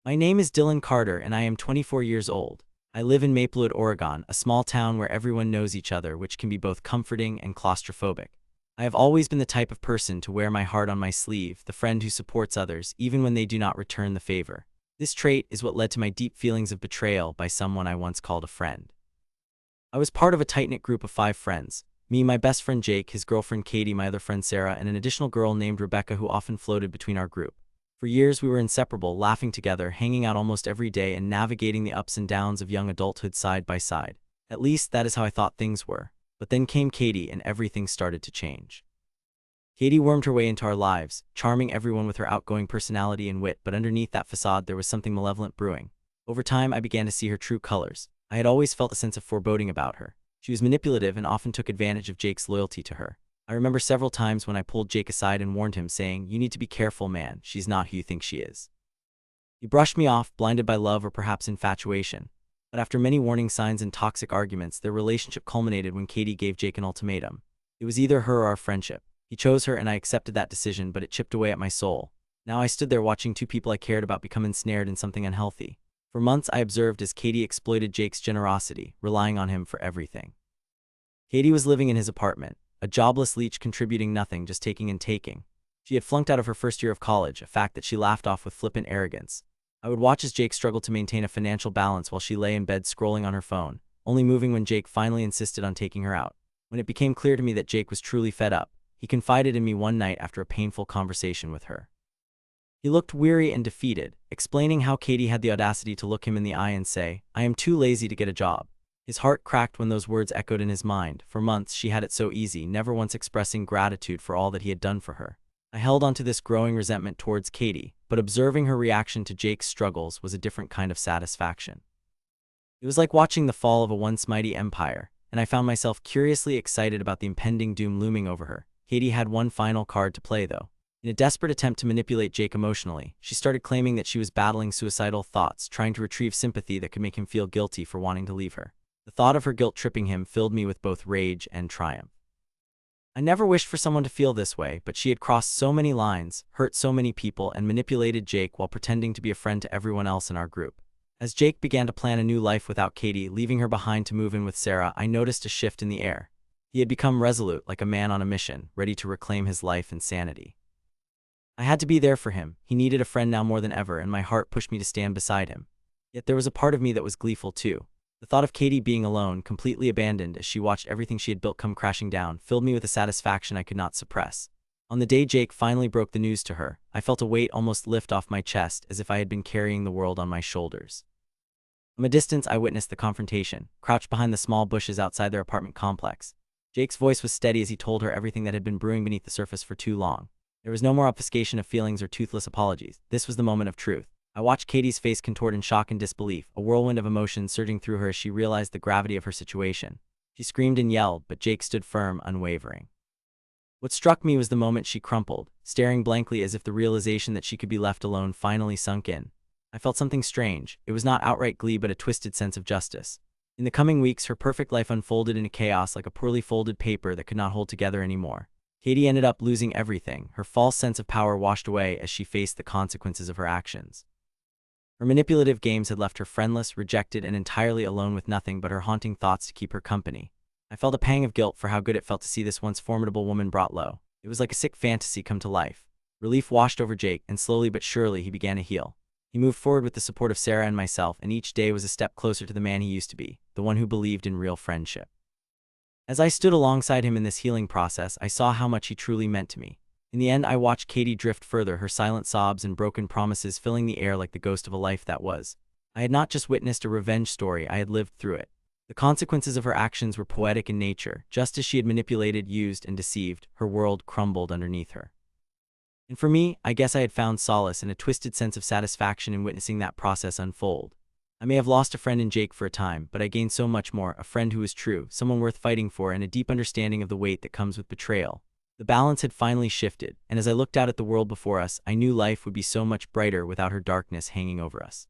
My name is Dylan Carter and I am 24 years old. I live in Maplewood, Oregon, a small town where everyone knows each other, which can be both comforting and claustrophobic. I have always been the type of person to wear my heart on my sleeve, the friend who supports others even when they do not return the favor. This trait is what led to my deep feelings of betrayal by someone I once called a friend. I was part of a tight-knit group of 5 friends. Me, my best friend Jake, his girlfriend Katie, my other friend Sarah, and an additional girl named Rebecca who often floated between our group. For years we were inseparable, laughing together, hanging out almost every day, and navigating the ups and downs of young adulthood side by side. At least that is how I thought things were. But then came Katie and everything started to change. Katie wormed her way into our lives, charming everyone with her outgoing personality and wit, but underneath that facade there was something malevolent brewing. Over time I began to see her true colors. I had always felt a sense of foreboding about her. She was manipulative and often took advantage of Jake's loyalty to her. I remember several times when I pulled Jake aside and warned him, saying, "You need to be careful, man, she's not who you think she is." He brushed me off, blinded by love or perhaps infatuation. But after many warning signs and toxic arguments, their relationship culminated when Katie gave Jake an ultimatum. It was either her or our friendship. He chose her and I accepted that decision, but it chipped away at my soul. Now I stood there watching two people I cared about become ensnared in something unhealthy. For months I observed as Katie exploited Jake's generosity, relying on him for everything. Katie was living in his apartment, a jobless leech contributing nothing, just taking and taking. She had flunked out of her first year of college, a fact that she laughed off with flippant arrogance. I would watch as Jake struggled to maintain a financial balance while she lay in bed scrolling on her phone, only moving when Jake finally insisted on taking her out. When it became clear to me that Jake was truly fed up, he confided in me one night after a painful conversation with her. He looked weary and defeated, explaining how Katie had the audacity to look him in the eye and say, "I am too lazy to get a job." His heart cracked when those words echoed in his mind. For months she had it so easy, never once expressing gratitude for all that he had done for her. I held onto this growing resentment towards Katie, but observing her reaction to Jake's struggles was a different kind of satisfaction. It was like watching the fall of a once mighty empire, and I found myself curiously excited about the impending doom looming over her. Katie had one final card to play, though. In a desperate attempt to manipulate Jake emotionally, she started claiming that she was battling suicidal thoughts, trying to retrieve sympathy that could make him feel guilty for wanting to leave her. The thought of her guilt tripping him filled me with both rage and triumph. I never wished for someone to feel this way, but she had crossed so many lines, hurt so many people, and manipulated Jake while pretending to be a friend to everyone else in our group. As Jake began to plan a new life without Katie, leaving her behind to move in with Sarah, I noticed a shift in the air. He had become resolute, like a man on a mission, ready to reclaim his life and sanity. I had to be there for him. He needed a friend now more than ever, and my heart pushed me to stand beside him. Yet there was a part of me that was gleeful too. The thought of Katie being alone, completely abandoned as she watched everything she had built come crashing down, filled me with a satisfaction I could not suppress. On the day Jake finally broke the news to her, I felt a weight almost lift off my chest, as if I had been carrying the world on my shoulders. From a distance I witnessed the confrontation, crouched behind the small bushes outside their apartment complex. Jake's voice was steady as he told her everything that had been brewing beneath the surface for too long. There was no more obfuscation of feelings or toothless apologies. This was the moment of truth. I watched Katie's face contort in shock and disbelief, a whirlwind of emotion surging through her as she realized the gravity of her situation. She screamed and yelled, but Jake stood firm, unwavering. What struck me was the moment she crumpled, staring blankly as if the realization that she could be left alone finally sunk in. I felt something strange. It was not outright glee but a twisted sense of justice. In the coming weeks, her perfect life unfolded into chaos like a poorly folded paper that could not hold together anymore. Katie ended up losing everything, her false sense of power washed away as she faced the consequences of her actions. Her manipulative games had left her friendless, rejected, and entirely alone with nothing but her haunting thoughts to keep her company. I felt a pang of guilt for how good it felt to see this once formidable woman brought low. It was like a sick fantasy come to life. Relief washed over Jake, and slowly but surely he began to heal. He moved forward with the support of Sarah and myself, and each day was a step closer to the man he used to be, the one who believed in real friendship. As I stood alongside him in this healing process, I saw how much he truly meant to me. In the end, I watched Katie drift further, her silent sobs and broken promises filling the air like the ghost of a life that was. I had not just witnessed a revenge story, I had lived through it. The consequences of her actions were poetic in nature. Just as she had manipulated, used, and deceived, her world crumbled underneath her. And for me, I guess I had found solace and a twisted sense of satisfaction in witnessing that process unfold. I may have lost a friend in Jake for a time, but I gained so much more, a friend who was true, someone worth fighting for, and a deep understanding of the weight that comes with betrayal. The balance had finally shifted, and as I looked out at the world before us, I knew life would be so much brighter without her darkness hanging over us.